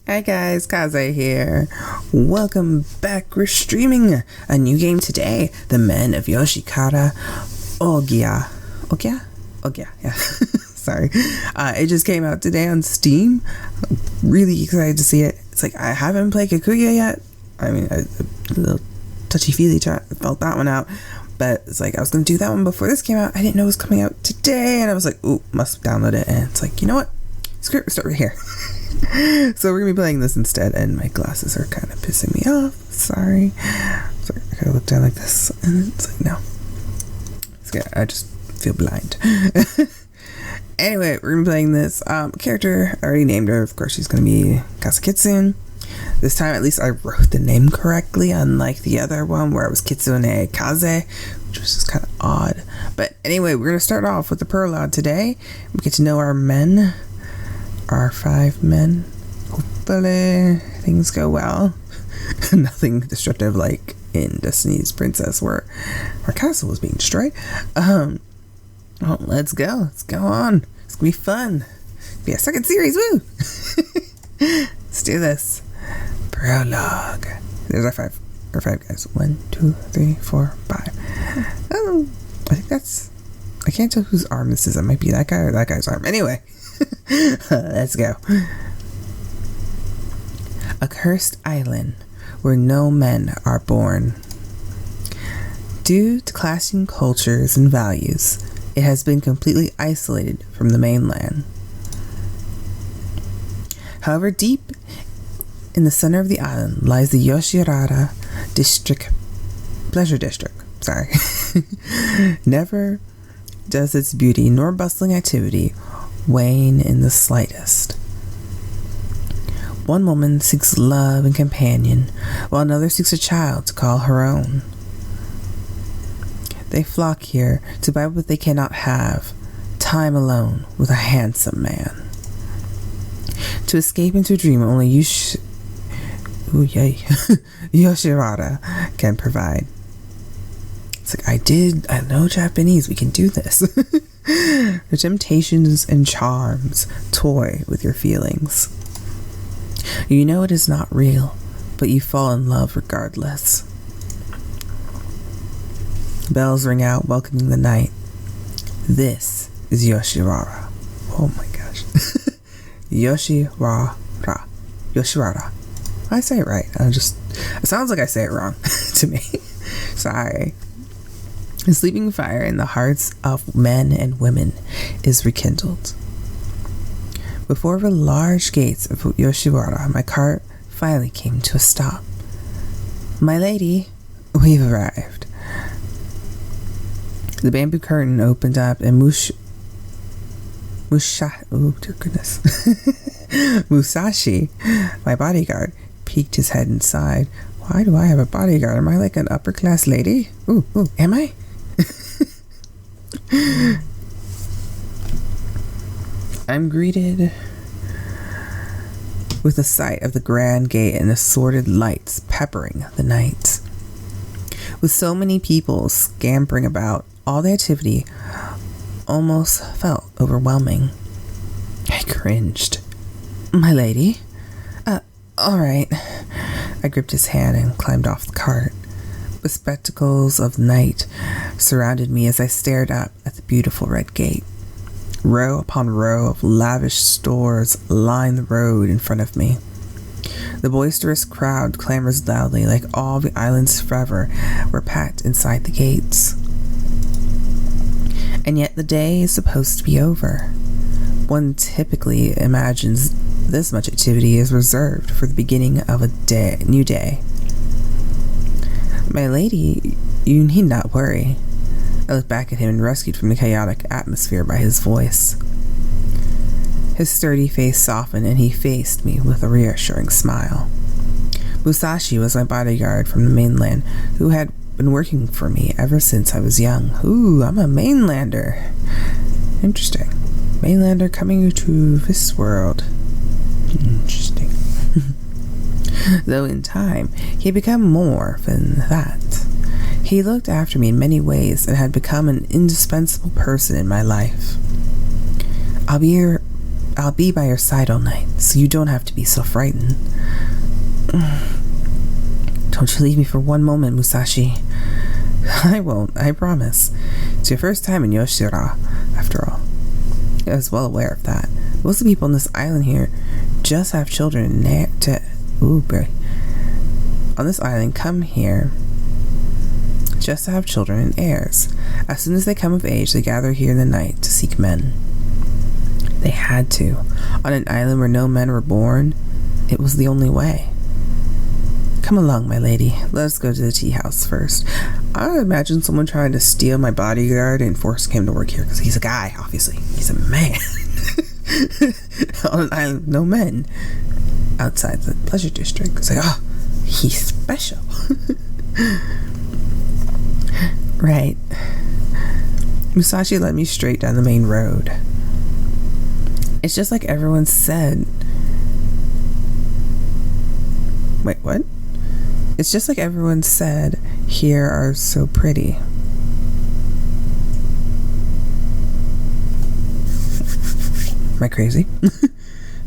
Hi guys, Kaze here. Welcome back. We're streaming a new game today. The Men of Yoshikara Ohgiya. Ohgiya, yeah. Sorry. It just came out today on Steam. Really excited to see it. It's like, I haven't played Gakuto yet. I mean, a little touchy-feely felt that one out. But it's like, I was going to do that one before this came out. I didn't know it was coming out today. And I was like, ooh, must download it. And it's like, you know what? Screw it, start right here. So we're going to be playing this instead. And my glasses are kind of pissing me off. Sorry. I gotta look down like this. And it's like, no. I just feel blind. Anyway, we're going to be playing this. Character, I already named her. Of course, she's going to be Kitsune. This time, at least, I wrote the name correctly, unlike the other one where it was Kitsune Kaze, which was just kind of odd. But anyway, we're going to start off with the prologue today. We get to know our men, our 5 men. Hopefully, things go well. Nothing destructive like in Destiny's Princess where our castle was being destroyed. Well, let's go. Let's go on. It's going to be fun. Be a second series, woo! Let's do this. Prologue. There's our 5 guys. 1, 2, 3, 4, 5. Oh, I think that's... I can't tell whose arm this is. It might be that guy or that guy's arm. Anyway, let's go. A cursed island where no men are born. Due to clashing cultures and values, it has been completely isolated from the mainland. However, deep in the center of the island lies the Yoshiwara District, Pleasure District. Sorry. Never does its beauty nor bustling activity wane in the slightest. One woman seeks love and companion, while another seeks a child to call her own. They flock here to buy what they cannot have, time alone with a handsome man. To escape into a dream only Yoshiwara can provide. It's like, I know Japanese, we can do this. The temptations and charms toy with your feelings. You know it is not real, but you fall in love regardless. Bells ring out, welcoming the night. This is Yoshiwara. Oh my gosh. Yoshiwara. I say it right. It sounds like I say it wrong to me. Sorry. The sleeping fire in the hearts of men and women is rekindled. Before the large gates of Yoshiwara, my cart finally came to a stop. My lady, we've arrived. The bamboo curtain opened up and Musashi, my bodyguard, peeked his head inside. Why do I have a bodyguard? Am I like an upper class lady? Ooh, am I? I'm greeted with the sight of the grand gate and assorted lights peppering the night. With so many people scampering about, all the activity almost felt overwhelming. I cringed. My lady? Alright. I gripped his hand and climbed off the cart. The spectacles of night surrounded me as I stared up at the beautiful red gate. Row upon row of lavish stores lined the road in front of me. The boisterous crowd clamors loudly like all the island's forever were packed inside the gates. And yet the day is supposed to be over. One typically imagines this much activity is reserved for the beginning of a new day. My lady, you need not worry. I looked back at him and rescued from the chaotic atmosphere by his voice. His sturdy face softened and he faced me with a reassuring smile. Musashi was my bodyguard from the mainland who had been working for me ever since I was young. Ooh, I'm a mainlander. Interesting. Mainlander coming to this world. Interesting. Though in time, he had become more than that. He looked after me in many ways and had become an indispensable person in my life. I'll be I'll be by your side all night, so you don't have to be so frightened. Don't you leave me for one moment, Musashi. I won't, I promise. It's your first time in Yoshiwara, after all. I was well aware of that. Most of the people on this island here just have children on this island come here just to have children and heirs. As soon as they come of age, they gather here in the night to seek men. They had to. On an island where no men were born, it was the only way. Come along, my lady. Let us go to the tea house first. I would imagine someone trying to steal my bodyguard and force him to work here, because he's a guy, obviously. He's a man. On an island, no men. Outside the pleasure district. It's like, oh, he's special. Right. Musashi led me straight down the main road. It's just like everyone said. Wait, what? It's just like everyone said, here are so pretty. Am I crazy?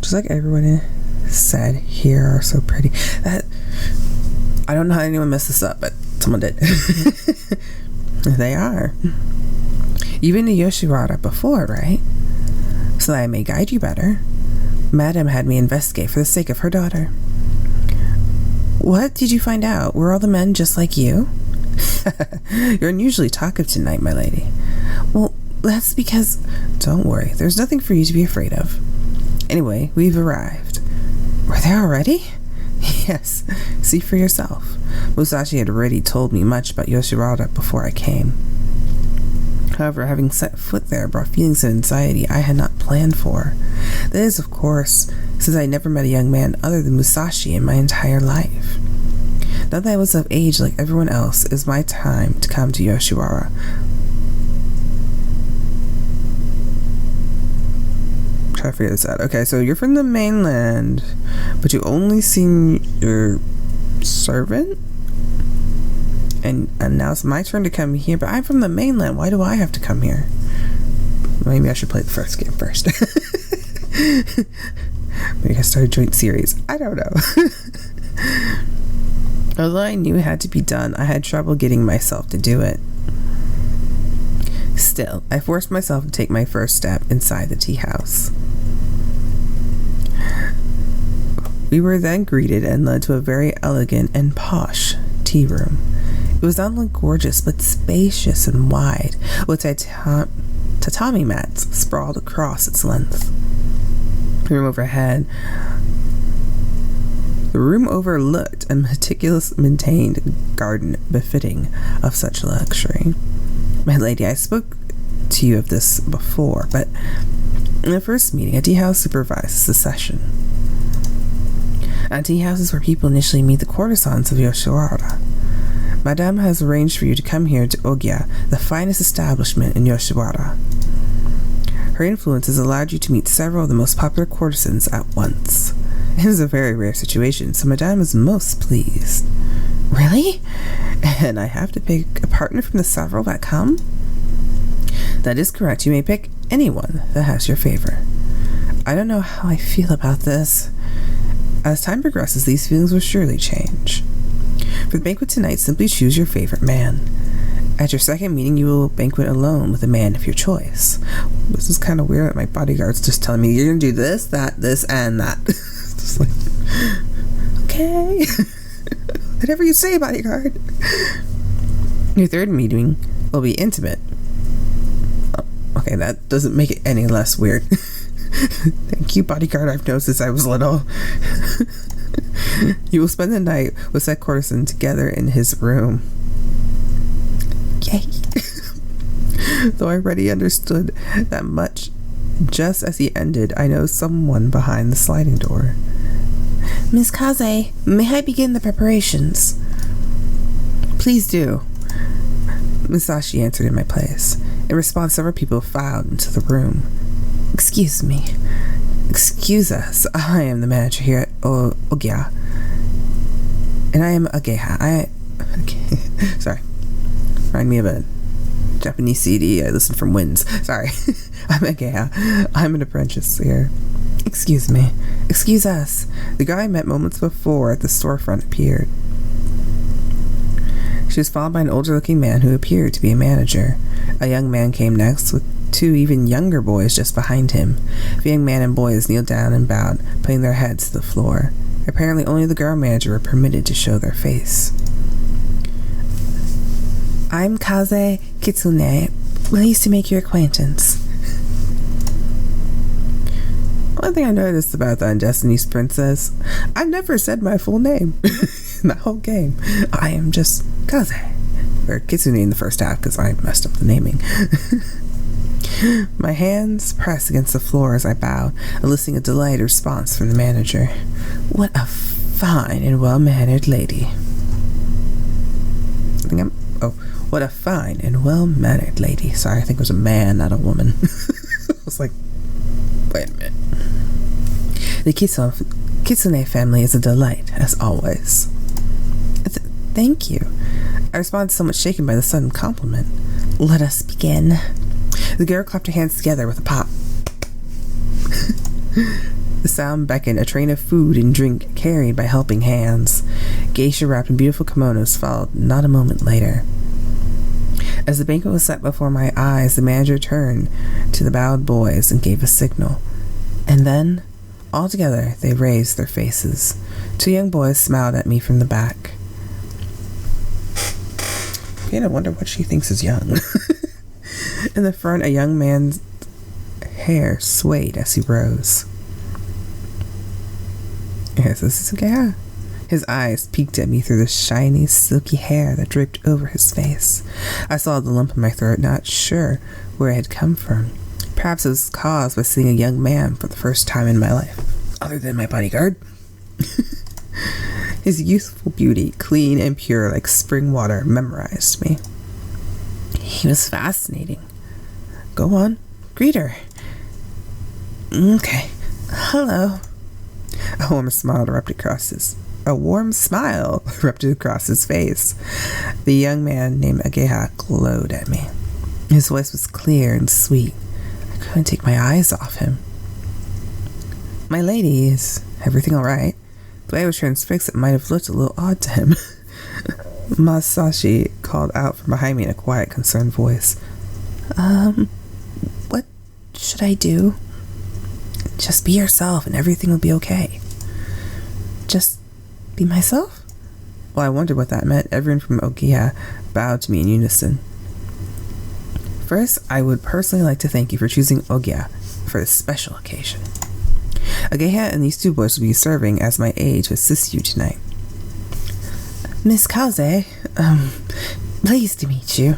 Just like everyone said, here are so pretty. That, I don't know how anyone messed this up, but someone did. They are. You've been to Yoshiwara before, right? So that I may guide you better. Madam had me investigate for the sake of her daughter. What did you find out? Were all the men just like you? You're unusually talkative tonight, my lady. Well, that's because... Don't worry, there's nothing for you to be afraid of. Anyway, we've arrived. Were they already? Yes, see for yourself. Musashi had already told me much about Yoshiwara before I came. However, having set foot there brought feelings of anxiety I had not planned for. That is, of course, since I never met a young man other than Musashi in my entire life. Now that I was of age like everyone else, it was my time to come to Yoshiwara. Try to figure this out. Okay, so you're from the mainland, but you only seen your servant? And now it's my turn to come here, but I'm from the mainland. Why do I have to come here? Maybe I should play the first game first. Maybe I start a joint series. I don't know. Although I knew it had to be done, I had trouble getting myself to do it. Still, I forced myself to take my first step inside the tea house. We were then greeted and led to a very elegant and posh tea room. It was not only gorgeous, but spacious and wide, with tatami mats sprawled across its length. The room overlooked a meticulously maintained garden befitting of such luxury. My lady, I spoke to you of this before, but in the first meeting, a tea house supervises the session. A tea house is where people initially meet the courtesans of Yoshiwara. Madame has arranged for you to come here to Ohgiya, the finest establishment in Yoshiwara. Her influence has allowed you to meet several of the most popular courtesans at once. It is a very rare situation, so Madame is most pleased. Really? And I have to pick a partner from the several that come? That is correct. You may pick anyone that has your favor. I don't know how I feel about this. As time progresses, these feelings will surely change. For the banquet tonight, simply choose your favorite man. At your second meeting, you will banquet alone with a man of your choice. This is kind of weird that my bodyguard's just telling me, you're going to do this, that, this, and that. Just like, okay. Whatever you say, bodyguard. Your third meeting will be intimate. Oh, okay, that doesn't make it any less weird. Thank you, bodyguard. I've known since I was little. You will spend the night with that courtesan together in his room. Yay. Though I already understood that much, just as he ended, I know someone behind the sliding door. Miss Kaze, may I begin the preparations? Please do. Musashi answered in my place. In response, several people filed into the room. Excuse me. Excuse us. I am the manager here at Ohgiya. And I am Ageha. Sorry. Remind me of a Japanese CD I listened from Winds. Sorry. I'm Ageha. I'm an apprentice here. Excuse me. Excuse us. The girl I met moments before at the storefront appeared. She was followed by an older-looking man who appeared to be a manager. A young man came next, with 2 even younger boys just behind him. The young man and boys kneeled down and bowed, putting their heads to the floor. Apparently only the girl manager were permitted to show their face. I'm Kaze Kitsune. Pleased to make your acquaintance. One thing I noticed about the Undestiny's princess, I've never said my full name in the whole game. I am just Kaze. Or Kitsune in the first half, because I messed up the naming. My hands pressed against the floor as I bowed, eliciting a delighted response from the manager. What a fine and well-mannered lady. What a fine and well-mannered lady. Sorry, I think it was a man, not a woman. I was like, wait a minute. The Kitsune family is a delight, as always. Thank you. I responded somewhat shaken by the sudden compliment. Let us begin. The girl clapped her hands together with a pop. The sound beckoned a train of food and drink carried by helping hands. Geisha wrapped in beautiful kimonos followed not a moment later. As the banquet was set before my eyes, the manager turned to the bowed boys and gave a signal. And then, all together, they raised their faces. 2 young boys smiled at me from the back. I wonder what she thinks is young. In the front, a young man's hair swayed as he rose. Yes, this is Ageha. His eyes peeked at me through the shiny, silky hair that draped over his face. I saw the lump in my throat, not sure where it had come from. Perhaps it was caused by seeing a young man for the first time in my life, other than my bodyguard. His youthful beauty, clean and pure like spring water, memorized me. He was fascinating. Go on, greet her. Okay. Hello. A warm smile erupted across his face. The young man named Ageha glowed at me. His voice was clear and sweet. I couldn't take my eyes off him. My lady, is everything all right? The way I was transfixed, it might have looked a little odd to him. Masashi called out from behind me in a quiet, concerned voice. What should I do? Just be yourself and everything will be okay. Just be myself? Well, I wondered what that meant. Everyone from Ohgiya bowed to me in unison. First, I would personally like to thank you for choosing Ohgiya for this special occasion. Ageha and these 2 boys will be serving as my aide to assist you tonight. Miss Kaze, pleased to meet you.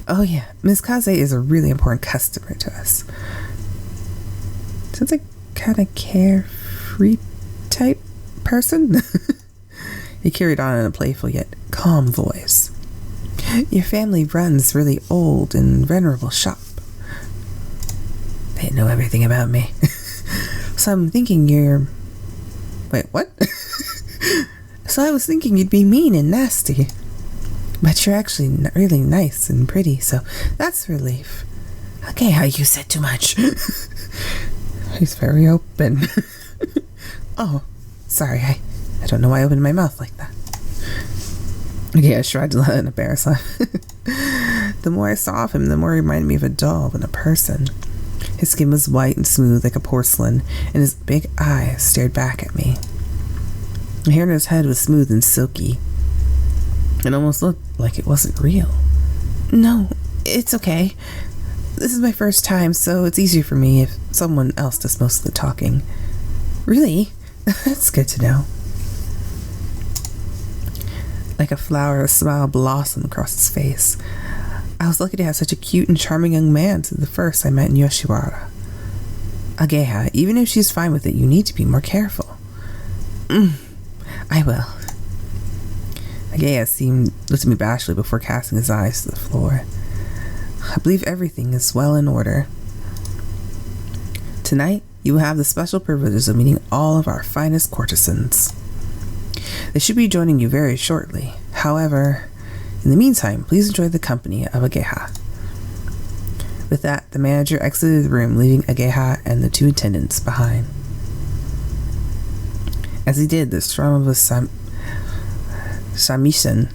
Oh yeah, Miss Kaze is a really important customer to us. Sounds like kind of carefree type person. He carried on in a playful yet calm voice. Your family runs really old and venerable shop. They know everything about me. So I'm thinking you're... Wait, what? So I was thinking you'd be mean and nasty. But you're actually really nice and pretty, so that's a relief. Okay, how you said too much. He's very open. Oh, sorry, I don't know why I opened my mouth like that. Okay, I tried to let an embarrass laugh. The more I saw of him, the more he reminded me of a doll than a person. His skin was white and smooth like a porcelain, and his big eyes stared back at me. The hair on his head was smooth and silky. It almost looked like it wasn't real. No, it's okay. This is my first time, so it's easier for me if someone else does most of the talking. Really? That's good to know. Like a flower, a smile blossomed across his face. I was lucky to have such a cute and charming young man since the first I met in Yoshiwara. Ageha, even if she's fine with it, you need to be more careful. I will. Ageha looked at me bashfully before casting his eyes to the floor. I believe everything is well in order. Tonight, you will have the special privileges of meeting all of our finest courtesans. They should be joining you very shortly. However, in the meantime, please enjoy the company of Ageha. With that, the manager exited the room, leaving Ageha and the 2 attendants behind. As he did, the strum of a shamisen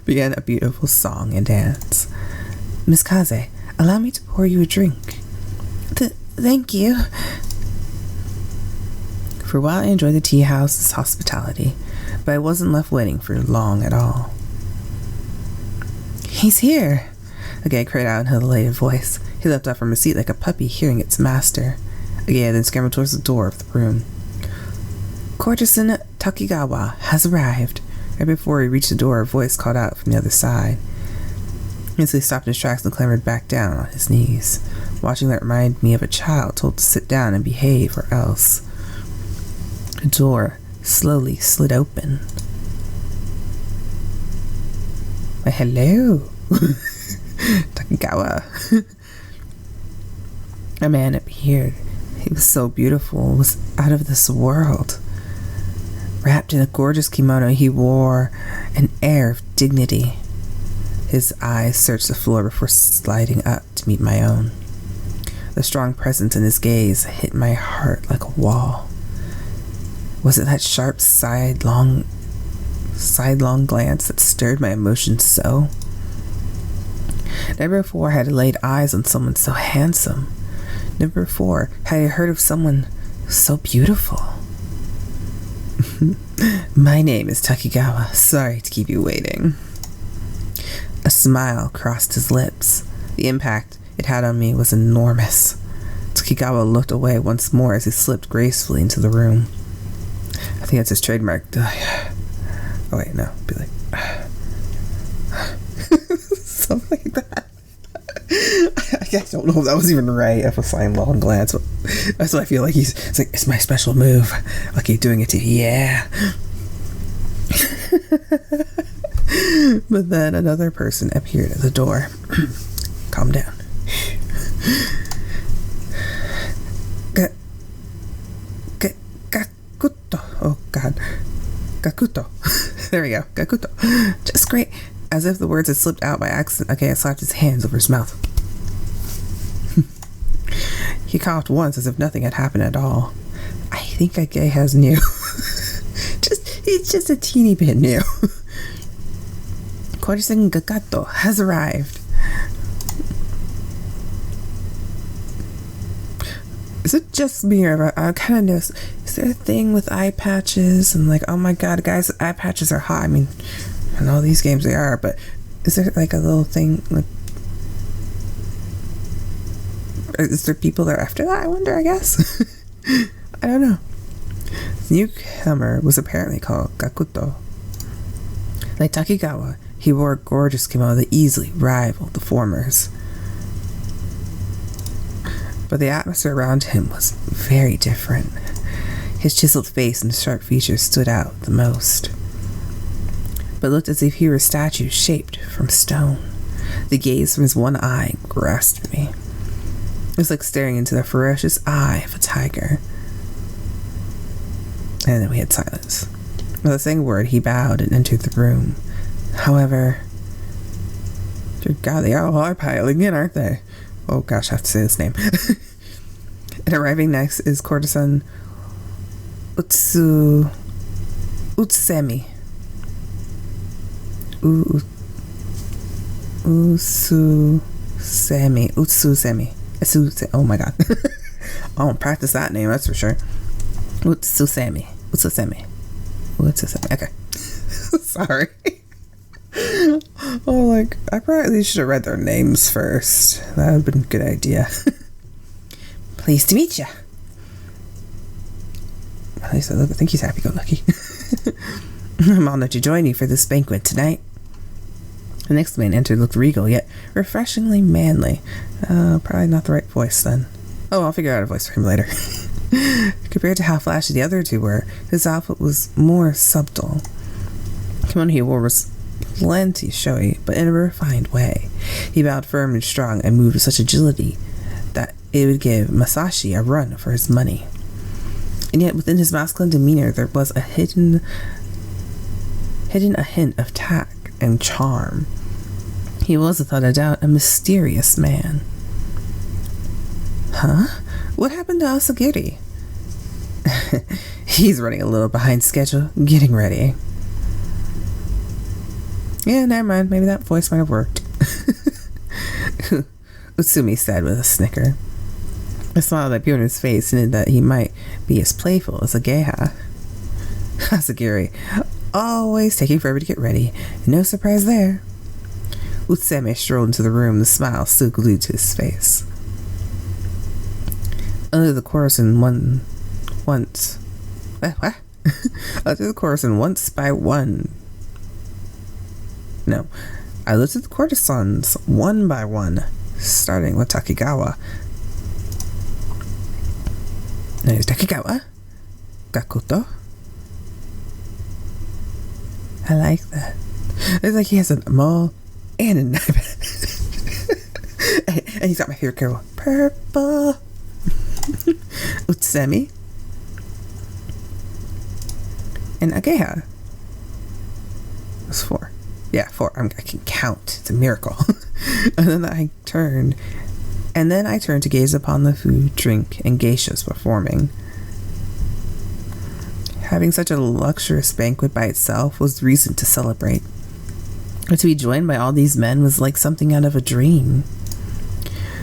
began a beautiful song and dance. Miss Kaze, allow me to pour you a drink. Thank you. For a while I enjoyed the tea house's hospitality, but I wasn't left waiting for long at all. He's here! Ageha cried out in an elated voice. He leapt up from his seat like a puppy hearing its master. Ageha then scrambled towards the door of the room. Courtesan Takigawa has arrived. Right before he reached the door, a voice called out from the other side. He instantly stopped in his tracks and clambered back down on his knees. Watching that reminded me of a child told to sit down and behave or else. The door slowly slid open. Why, hello, Takigawa. A man appeared. He was so beautiful, was out of this world. Wrapped in a gorgeous kimono, he wore an air of dignity. His eyes searched the floor before sliding up to meet my own. The strong presence in his gaze hit my heart like a wall. Was it that sharp sidelong glance that stirred my emotions so? Never before had I laid eyes on someone so handsome. Never before had I heard of someone so beautiful. My name is Takigawa. Sorry to keep you waiting. A smile crossed his lips. The impact it had on me was enormous. Takigawa looked away once more as he slipped gracefully into the room. I think that's his trademark. Oh wait, no. Be like something like that. I don't know if that was even right. If a sidelong glance, but that's what I feel like it's like, it's my special move. Like he's doing it to you. Yeah. But then another person appeared at the door. Calm down. Gakuto. Oh god. Gakuto. There we go. Gakuto. Just great. As if the words had slipped out by accident, Ageha slapped his hands over his mouth. He coughed once as if nothing had happened at all. I think Ageha's new. It's just a teeny bit new. Courtesan Gakuto has arrived. Is it just me, or I kind of noticed, is there a thing with eye patches? And like, oh my god, guys, eye patches are hot. I mean, in all these games they are, but is there like a little thing, like, is there people that are after that, I wonder, I guess? I don't know. The newcomer was apparently called Gakuto. Like Takigawa, he wore a gorgeous kimono that easily rivaled the former's. But the atmosphere around him was very different. His chiseled face and sharp features stood out the most, but looked as if he were a statue shaped from stone. The gaze from his one eye grasped me. It was like staring into the ferocious eye of a tiger. And then we had silence. Without saying a word, he bowed and entered the room. However, dear God, they all are piling in, aren't they? Oh gosh, I have to say this name. And arriving next is courtesan Utsusemi. Utsusemi. Oh my god. I won't practice that name, that's for sure. Utsusemi. Okay. Sorry. Oh, like, I probably should have read their names first. That would have been a good idea. Pleased to meet you. At least I think he's happy-go-lucky. I'm honored to join you for this banquet tonight. The next man entered looked regal, yet refreshingly manly. Probably not the right voice, then. Oh, I'll figure out a voice for him later. Compared to how flashy the other two were, his outfit was more subtle. The kimono he wore was plenty showy, but in a refined way. He bowed firm and strong and moved with such agility that it would give Masashi a run for his money. And yet within his masculine demeanor there was a hidden a hint of tact and charm. He was, without a doubt, a mysterious man. Huh? What happened to Asagiri? He's running a little behind schedule, getting ready. Yeah, never mind. Maybe that voice might have worked. Utsumi said with a snicker. A smile that appeared on his face hinted that he might be as playful as Ageha. Asagiri, always taking forever to get ready. No surprise there. Utsusemi strolled into the room, the smile still glued to his face. Under the courtesan once by one. No, I looked at the courtesans one by one, starting with Takigawa. There's Takigawa, Gakuto. I like that. It's like he has a mole and a knife. And he's got my favorite color, purple. Utsusemi and Ageha. That's 4. Yeah, 4. I can count. It's a miracle. And then I turned to gaze upon the food, drink, and geishas performing. Having such a luxurious banquet by itself was reason to celebrate. But to be joined by all these men was like something out of a dream.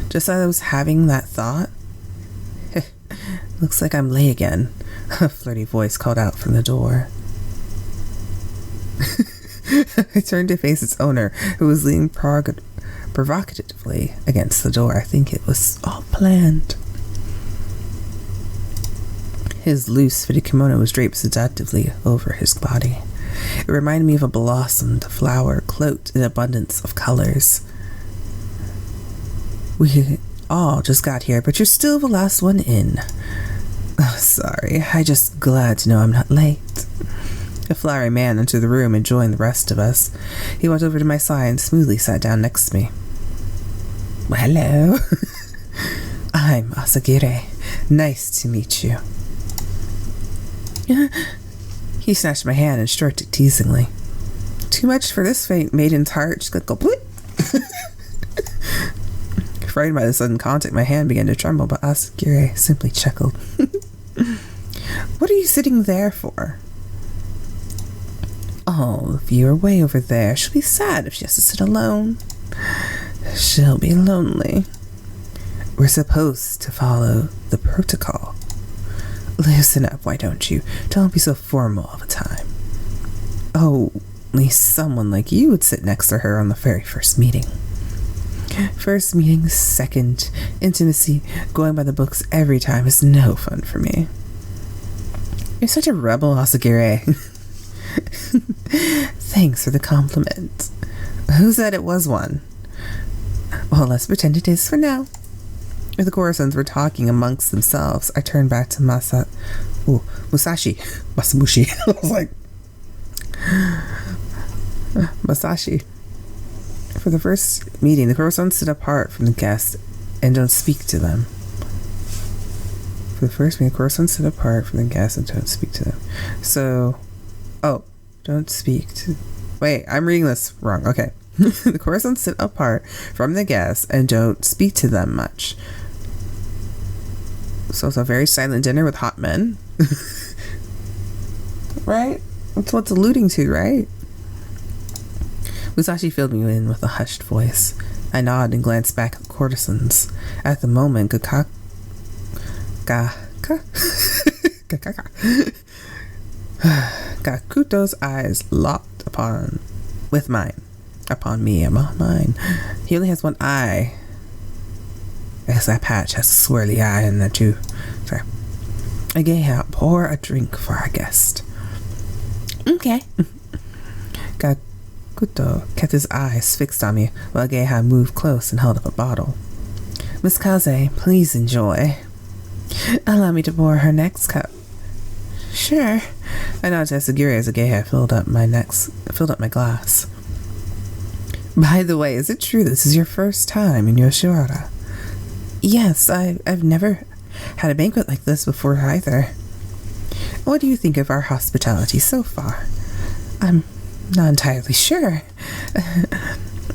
Just as I was having that thought, looks like I'm late again, a flirty voice called out from the door. I turned to face its owner, who was leaning provocatively against the door. I think it was all planned. His loose-fitted kimono was draped seductively over his body. It reminded me of a blossomed flower cloaked in abundance of colors. We all just got here, but you're still the last one in. Oh, sorry, I'm just glad to know I'm not late. A flowery man entered the room and joined the rest of us. He walked over to my side and smoothly sat down next to me. Well, hello. I'm Asagiri. Nice to meet you. He snatched my hand and stroked it teasingly. Too much for this faint maiden's heart. Just go bloop. Frightened by the sudden contact, my hand began to tremble, but Asagiri simply chuckled. What are you sitting there for? Oh, the viewer way over there. She'll be sad if she has to sit alone. She'll be lonely. We're supposed to follow the protocol. Loosen up, why don't you? Don't be so formal all the time. Oh, only someone like you would sit next to her on the very first meeting. First meeting, second, intimacy, going by the books every time is no fun for me. You're such a rebel, Asagiri. Thanks for the compliment. Who said it was one? Well, let's pretend it is for now. If the courtesans were talking amongst themselves, I turned back to Masamushi. I was like, Masashi. For the first meeting, the courtesans sit apart from the guests and don't speak to them. For the first meeting, the courtesans sit apart from the guests and don't speak to them. So, don't speak to... Wait, I'm reading this wrong. Okay. The courtesans sit apart from the guests and don't speak to them much. So it's a very silent dinner with hot men. Right? That's what's alluding to, right? Musashi filled me in with a hushed voice. I nodded and glanced back at the courtesans. At the moment, Gakuto's eyes locked upon me and mine. He only has one eye. I guess that patch has a swirly eye in there too. Sorry. Ageha, pour a drink for our guest. Okay. Gakuto kept his eyes fixed on me while Ageha moved close and held up a bottle. Miss Kaze, please enjoy. Allow me to pour her next cup. Sure. I nodded to Asagiri as Ageha filled up my glass. By the way, is it true this is your first time in Yoshiwara? Yes, I've never had a banquet like this before either. What do you think of our hospitality so far? I'm not entirely sure.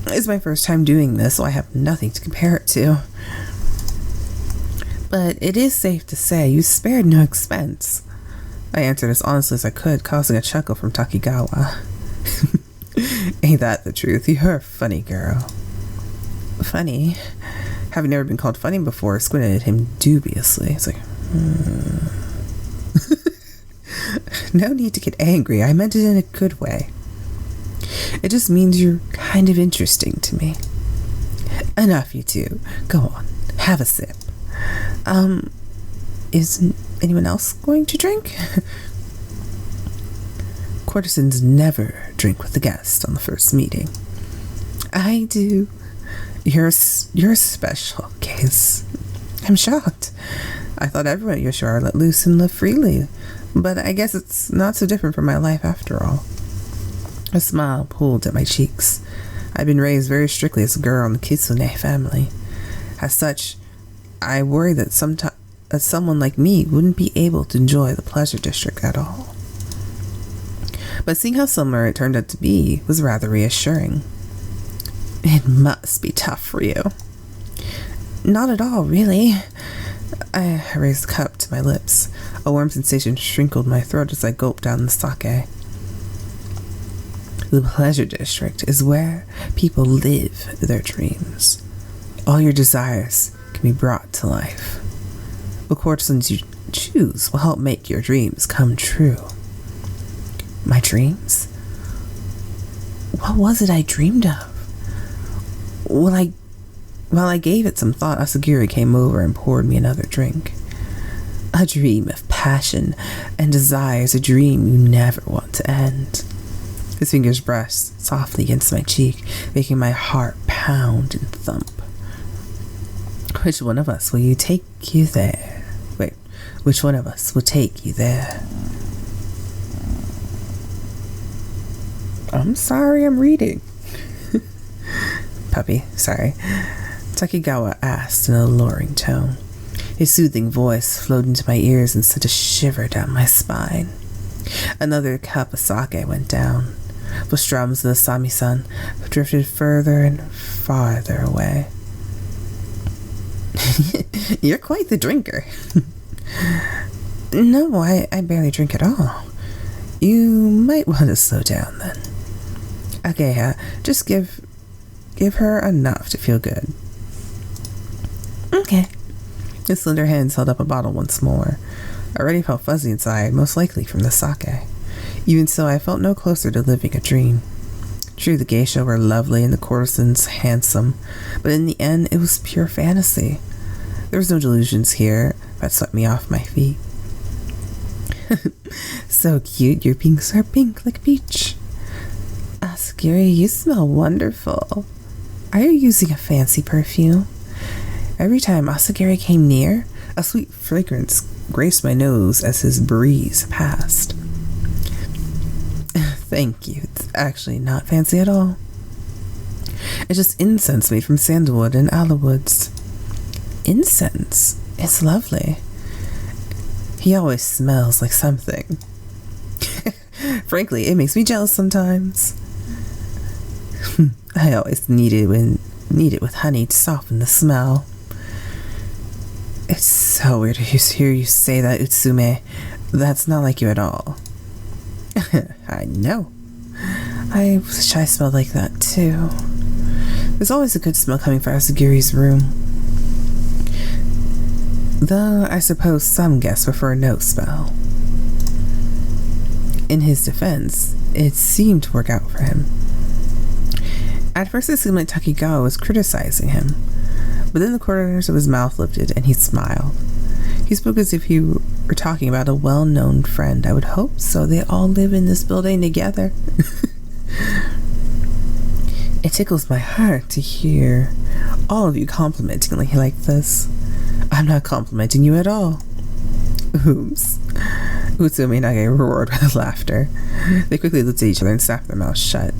It's my first time doing this, so I have nothing to compare it to. But it is safe to say you spared no expense. I answered as honestly as I could, causing a chuckle from Takigawa. Ain't that the truth? You're a funny girl. Funny? Having never been called funny before, squinted at him dubiously. It's like, No need to get angry. I meant it in a good way. It just means you're kind of interesting to me. Enough, you two. Go on. Have a sip. Is anyone else going to drink? Courtesans never drink with the guest on the first meeting. I do. You're a special case. I'm shocked. I thought everyone at Yoshiwara let loose and live freely, but I guess it's not so different from my life after all. A smile pulled at my cheeks. I'd been raised very strictly as a girl in the Kitsune family. As such, I worry that someone like me wouldn't be able to enjoy the pleasure district at all. But seeing how similar it turned out to be was rather reassuring. It must be tough for you. Not at all, really. I raised the cup to my lips. A warm sensation shrinkled my throat as I gulped down the sake. The pleasure district is where people live their dreams. All your desires can be brought to life. The courtesans you choose will help make your dreams come true. My dreams? What was it I dreamed of? While I gave it some thought, Asagiri came over and poured me another drink. A dream of passion and desire is a dream you never want to end. His fingers brushed softly against my cheek, making my heart pound and thump. Which one of us will take you there? Which one of us will take you there? I'm sorry, I'm reading. Puppy, sorry. Takigawa asked in a alluring tone. His soothing voice flowed into my ears and sent a shiver down my spine. Another cup of sake went down. The strums of the Sami-san drifted further and farther away. You're quite the drinker. No, I barely drink at all. You might want to slow down then. Ageha, just give her enough to feel good. Okay. His slender hands held up a bottle once more. I already felt fuzzy inside, most likely from the sake. Even so, I felt no closer to living a dream. True, the geisha were lovely and the courtesans handsome, but in the end, it was pure fantasy. There was no delusions here that swept me off my feet. So cute, your pinks are pink like peach. Asagiri, you smell wonderful. Are you using a fancy perfume? Every time Asagiri came near, a sweet fragrance graced my nose as his breeze passed. Thank you. It's actually not fancy at all. It's just incense made from sandalwood and aloe woods. Incense? It's lovely. He always smells like something. Frankly, it makes me jealous sometimes. I always need it with honey to soften the smell. It's so weird to hear you say that, Utsume. That's not like you at all. I know. I wish I smelled like that too. There's always a good smell coming from Asagiri's room. Though I suppose some guests prefer no smell. In his defense, it seemed to work out for him. At first it seemed like Takigawa was criticizing him, but then the corners of his mouth lifted and he smiled. He spoke as if he were talking about a well-known friend. I would hope so. They all live in this building together. It tickles my heart to hear all of you complimenting me like this. I'm not complimenting you at all. Oops. Utsusemi and Ageha roared with laughter. They quickly looked at each other and snapped their mouths shut.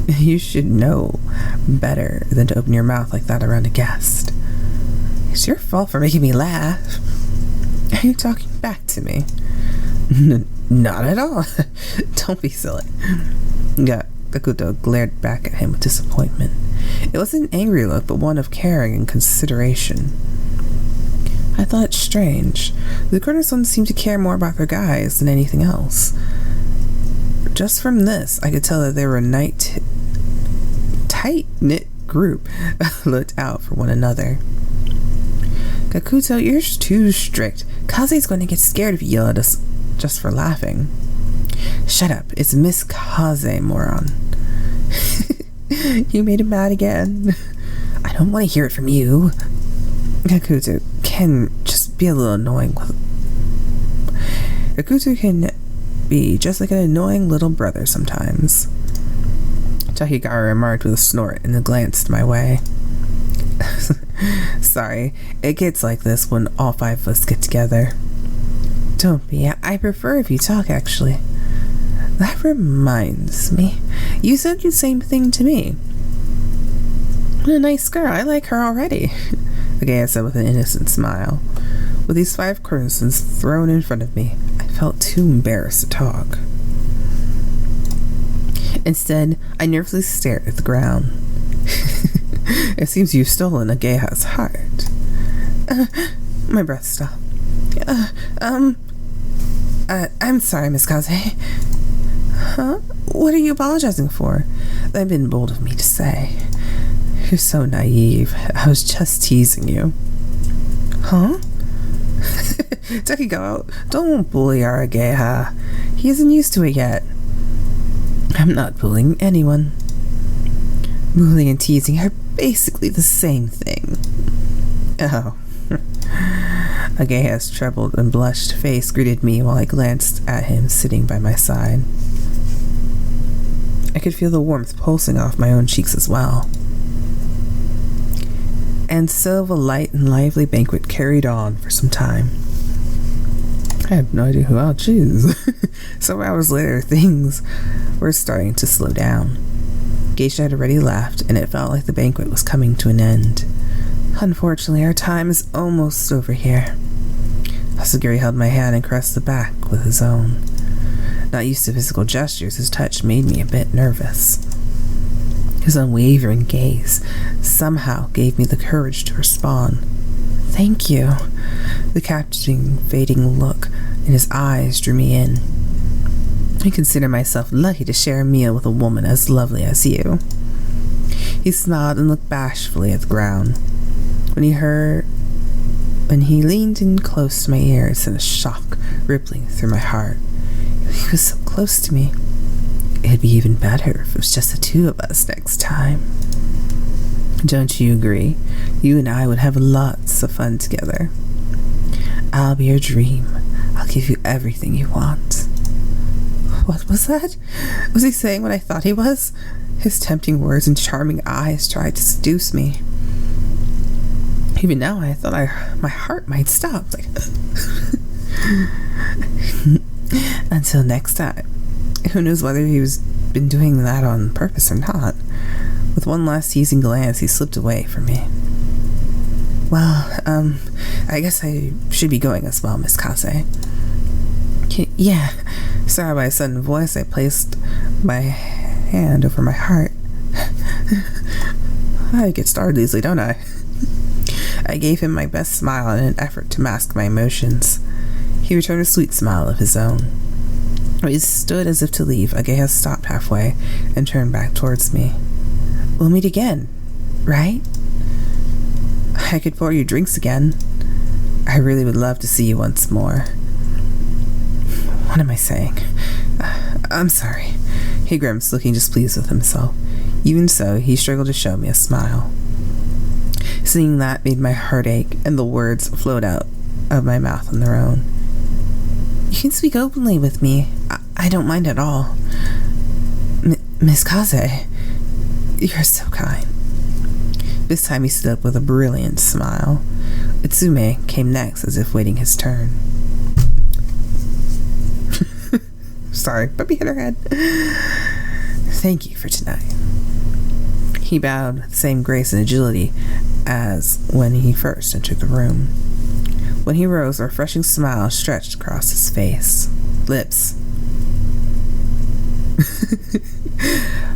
You should know better than to open your mouth like that around a guest. It's your fault for making me laugh. Are you talking back to me? Not at all. Don't be silly. Gakuto glared back at him with disappointment. It wasn't an angry look, but one of caring and consideration. I thought it strange. The courtesans seemed to care more about their guys than anything else. Just from this, I could tell that they were a tight-knit group that looked out for one another. Gakuto, you're too strict. Kaze's going to get scared if you yell at us just for laughing. Shut up, it's Miss Kaze, moron. You made him mad again. I don't want to hear it from you. Gakuto can just be a little annoying. Gakuto can be just like an annoying little brother sometimes. Takigawa remarked with a snort and a glance my way. Sorry, it gets like this when all five of us get together. Don't be. I prefer if you talk, actually. That reminds me. You said the same thing to me. What a nice girl. I like her already. Ageha said with an innocent smile. With these 5 courtesans thrown in front of me, I felt too embarrassed to talk. Instead, I nervously stared at the ground. It seems you've stolen Ageha's heart. My breath stopped. I'm sorry, Miss Kaze. Huh? What are you apologizing for? That'd been bold of me to say. You're so naive. I was just teasing you. Huh? Takigawa, don't bully our Ageha. He isn't used to it yet. I'm not bullying anyone. Bullying and teasing are basically the same thing. Oh. Ageha's troubled and blushed face greeted me while I glanced at him sitting by my side. I could feel the warmth pulsing off my own cheeks as well. And so the light and lively banquet carried on for some time. I have no idea who I'll choose. Some hours later, things were starting to slow down. Geisha had already laughed, and it felt like the banquet was coming to an end. Unfortunately, our time is almost over here. Asagiri held my hand and caressed the back with his own. Not used to physical gestures, his touch made me a bit nervous. His unwavering gaze somehow gave me the courage to respond. Thank you. The captivating, fading look in his eyes drew me in. I consider myself lucky to share a meal with a woman as lovely as you. He smiled and looked bashfully at the ground. When he leaned in close to my ear, it sent a shock rippling through my heart. He was so close to me. It'd be even better if it was just the 2 of us next time. Don't you agree? You and I would have lots of fun together. I'll be your dream. I'll give you everything you want. What was that? Was he saying what I thought he was? His tempting words and charming eyes tried to seduce me. Even now, I thought my heart might stop. Until next time. Who knows whether he was been doing that on purpose or not. With one last teasing glance, he slipped away from me. Well, I guess I should be going as well, Miss Kaze. Yeah. Sorry, by a sudden voice, I placed my hand over my heart. I get started easily, don't I? I gave him my best smile in an effort to mask my emotions. He returned a sweet smile of his own. When he stood as if to leave, Ageha stopped halfway and turned back towards me. We'll meet again, right? I could pour you drinks again. I really would love to see you once more. What am I saying? I'm sorry. He grimaced, looking displeased with himself. Even so, he struggled to show me a smile. Seeing that made my heart ache, and the words flowed out of my mouth on their own. You can speak openly with me. I don't mind at all. Miss Kaze, you're so kind. This time he stood up with a brilliant smile. Utsume came next, as if waiting his turn. Sorry, puppy hit her head. Thank you for tonight. He bowed with the same grace and agility as when he first entered the room. When he rose, a refreshing smile stretched across his face. Lips.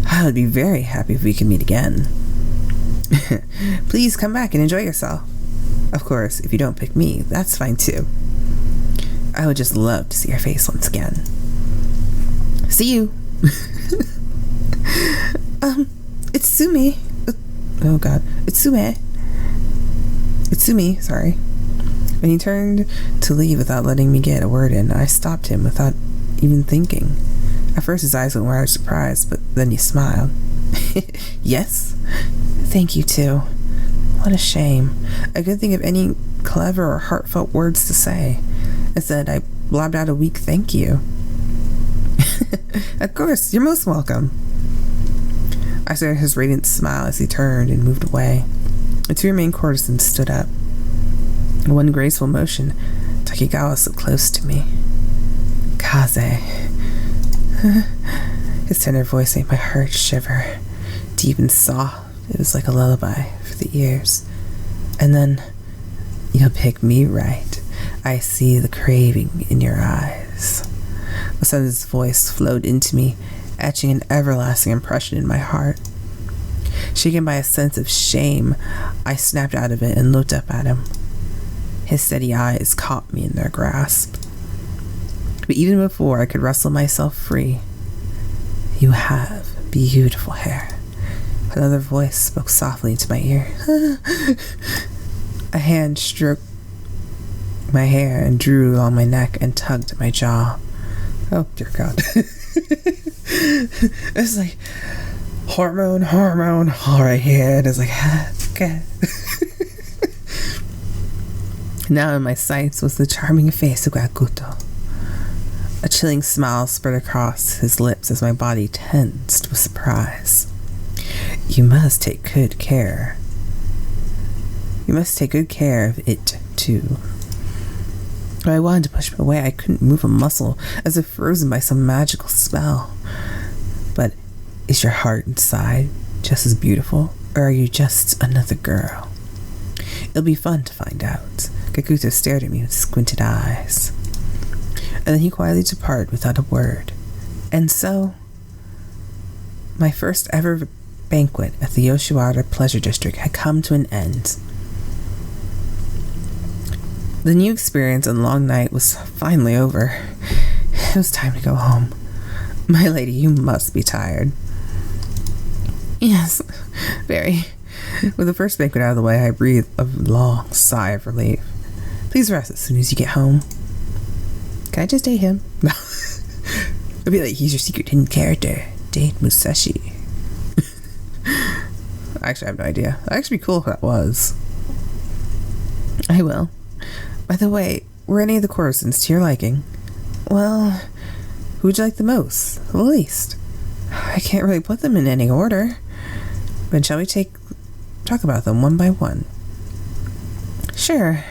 I would be very happy if we could meet again. Please come back and enjoy yourself. Of course, if you don't pick me, that's fine too. I would just love to see your face once again. See you. Itsumi. Oh god. Itsumi, sorry. When he turned to leave without letting me get a word in, I stopped him without even thinking. At first his eyes went wide with surprise, but then he smiled. Yes? Thank you too. What a shame. I couldn't think of any clever or heartfelt words to say. Instead, I blabbed out a weak thank you. Of course, you're most welcome. I saw his radiant smile as he turned and moved away. The two remaining courtesans stood up. In one graceful motion, Takigawa slipped close to me. Kaze. His tender voice made my heart shiver. Deep and soft, it was like a lullaby for the ears. And then, you'll pick me right. I see the craving in your eyes. The sound of his voice flowed into me, etching an everlasting impression in my heart. Shaken by a sense of shame, I snapped out of it and looked up at him. His steady eyes caught me in their grasp. But even before I could wrestle myself free, you have beautiful hair. Another voice spoke softly into my ear. A hand stroked my hair and drew along my neck and tugged at my jaw. Oh, dear God. It's like hormone all right here. And it's like, okay. Now in my sights was the charming face of Gakuto. A chilling smile spread across his lips as my body tensed with surprise. You must take good care. You must take good care of it, too. I wanted to push him away. I couldn't move a muscle, as if frozen by some magical spell. But is your heart inside just as beautiful, or are you just another girl? It'll be fun to find out. Gakuto stared at me with squinted eyes. And then he quietly departed without a word. And so, my first ever banquet at the Yoshiwara Pleasure District had come to an end. The new experience and long night was finally over. It was time to go home. My lady, you must be tired. Yes, very. With the first banquet out of the way, I breathed a long sigh of relief. Please rest as soon as you get home. Can I just date him? No. It'd be like he's your secret hidden character. Date Musashi. Actually, I have no idea. That'd actually be cool if that was. I will. By the way, were any of the courtesans to your liking? Well, who would you like the most? The least? I can't really put them in any order. But shall we talk about them one by one? Sure.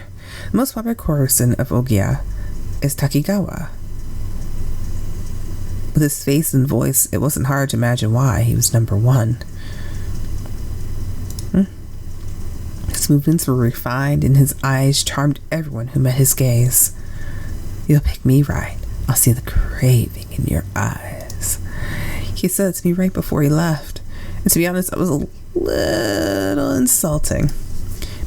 The most popular courtesan of Ohgiya is Takigawa. With his face and voice, it wasn't hard to imagine why he was number one. His movements were refined, and his eyes charmed everyone who met his gaze. You'll pick me right. I'll see the craving in your eyes. He said it to me right before he left. And to be honest, that was a little insulting.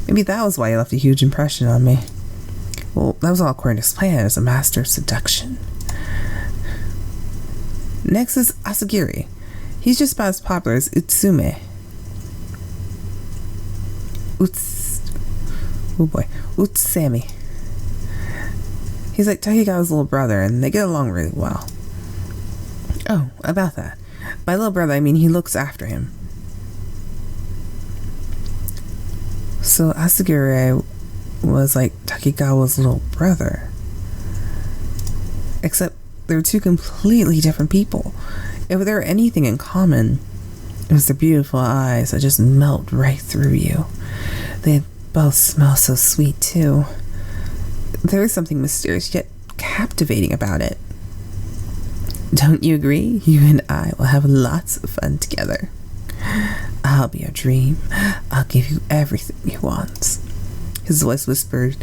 Maybe that was why he left a huge impression on me. Well, that was all according to his plan as a master of seduction. Next is Asagiri. He's just about as popular as Utsusemi. Utsusemi. He's like Takigawa's little brother, and they get along really well. Oh, about that. By little brother, I mean he looks after him. So Asagiri was like Takigawa's little brother. Except they were two completely different people. If there were anything in common, it was their beautiful eyes that just melt right through you. They both smell so sweet, too. There is something mysterious yet captivating about it. Don't you agree? You and I will have lots of fun together. I'll be your dream. I'll give you everything you want. His whispered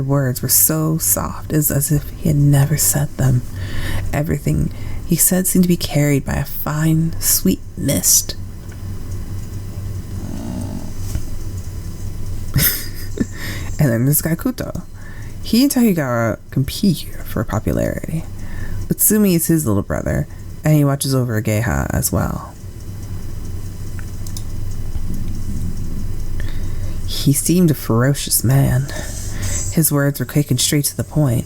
words were so soft, as if he had never said them. Everything he said seemed to be carried by a fine, sweet mist. And then there's Gakuto. He and Takigawa compete for popularity. Utsumi is his little brother, and he watches over Ageha as well. He seemed a ferocious man. His words were quick and straight to the point,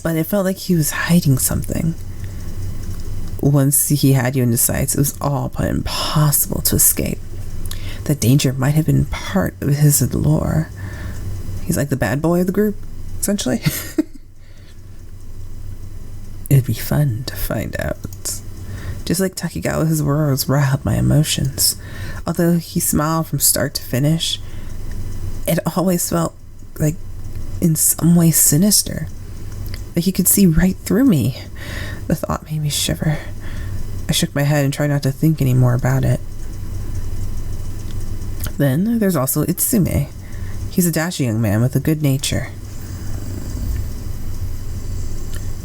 but it felt like he was hiding something. Once he had you in his sights, it was all but impossible to escape. The danger might have been part of his allure. He's like the bad boy of the group, essentially. It'd be fun to find out. Just like Takigawa, his words riled my emotions. Although he smiled from start to finish, it always felt like in some way sinister. Like he could see right through me. The thought made me shiver. I shook my head and tried not to think any more about it. Then there's also Utsusemi. He's a dashing young man with a good nature.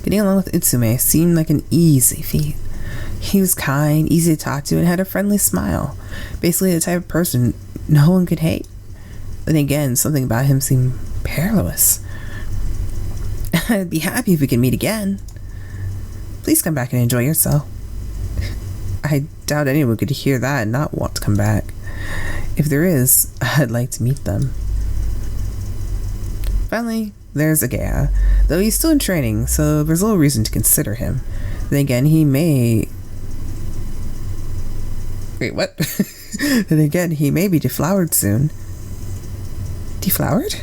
Getting along with Utsusemi seemed like an easy feat. He was kind, easy to talk to, and had a friendly smile. Basically the type of person no one could hate. Then again, something about him seemed perilous. I'd be happy if we could meet again. Please come back and enjoy yourself. I doubt anyone could hear that and not want to come back. If there is, I'd like to meet them. Finally, there's Ageha. Though he's still in training, so there's little reason to consider him. Then again, he may... Wait, what? Then again, he may be deflowered soon. Deflowered?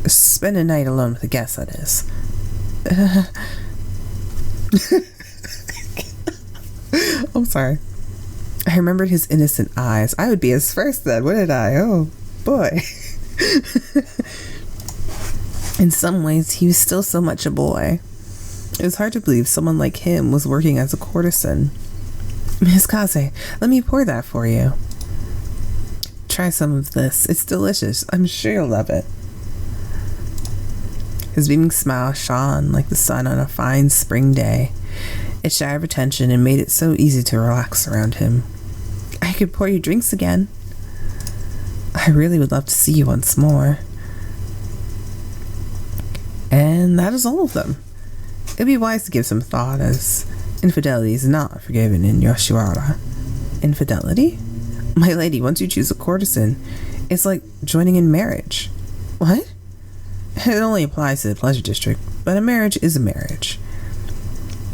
Spend a night alone with a guest, that is. I'm sorry. I remembered his innocent eyes. I would be his first then, wouldn't I? Oh, boy. In some ways, he was still so much a boy. It was hard to believe someone like him was working as a courtesan. Miss Kaze, let me pour that for you. Try some of this. It's delicious. I'm sure you'll love it. His beaming smile shone like the sun on a fine spring day. It shattered attention and made it so easy to relax around him. I could pour you drinks again. I really would love to see you once more. And that is all of them. It'd be wise to give some thought, as infidelity is not forgiven in Yoshiwara. Infidelity? My lady, once you choose a courtesan, it's like joining in marriage. What? It only applies to the Pleasure District, but a marriage is a marriage.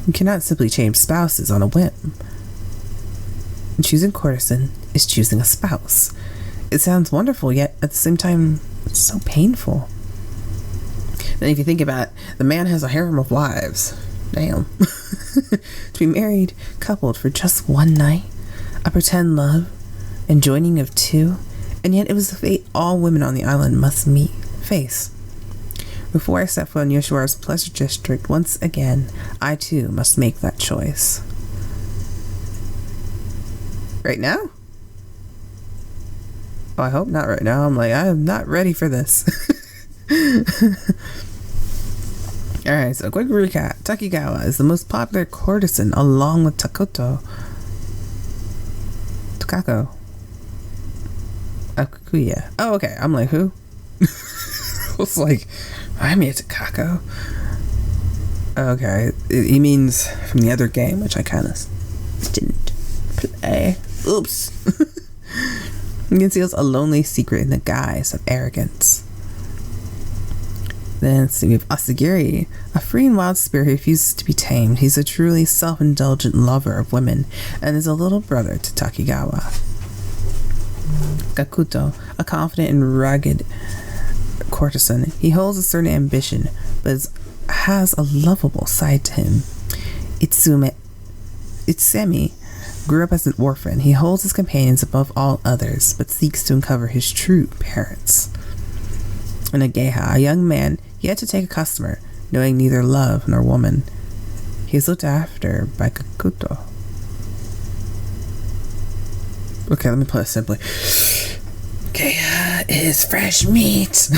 You cannot simply change spouses on a whim. Choosing courtesan is choosing a spouse. It sounds wonderful, yet at the same time, it's so painful. Then if you think about it, the man has a harem of wives. Damn. To be married, coupled for just one night, a pretend love, and joining of two, and yet it was the fate all women on the island must face. Before I step foot in Yoshiwara's Pleasure District once again, I too must make that choice. Right now? Oh, I hope not right now. I am not ready for this. Alright, so quick recap. Takigawa is the most popular courtesan along with Takako. Ohgiya. Oh, okay. I'm like, who? I was like, I'm a Takako. Okay. He means from the other game, which I kind of didn't play. Oops. He conceals a lonely secret in the guise of arrogance. Then let's see, we have Asagiri, a free and wild spirit who refuses to be tamed. He's a truly self-indulgent lover of women and is a little brother to Takigawa. Gakuto, a confident and rugged courtesan. He holds a certain ambition, but has a lovable side to him. Utsusemi grew up as an orphan. He holds his companions above all others, but seeks to uncover his true parents. And Ageha, a young man yet to take a customer, knowing neither love nor woman. He is looked after by Gakuto. Okay, let me put it simply. Ageha is fresh meat.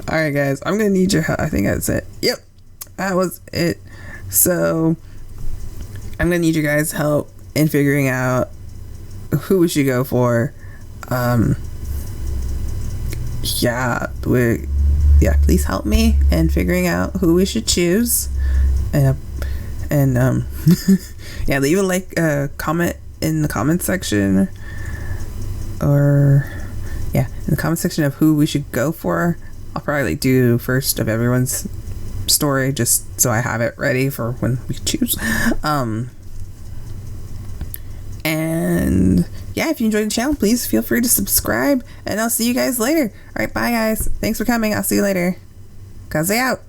Alright guys, I'm gonna need your help. I think that's it. Yep. that was it. So I'm gonna need you guys' help in figuring out who we should go for. Please help me in figuring out who we should choose. And leave a comment in the comment section, or in the comment section of who we should go for. I'll probably do first of everyone's story just so I have it ready for when we choose. And if you enjoyed the channel, please feel free to subscribe, and I'll see you guys later. All right, bye guys. Thanks for coming. I'll see you later. Kaze out.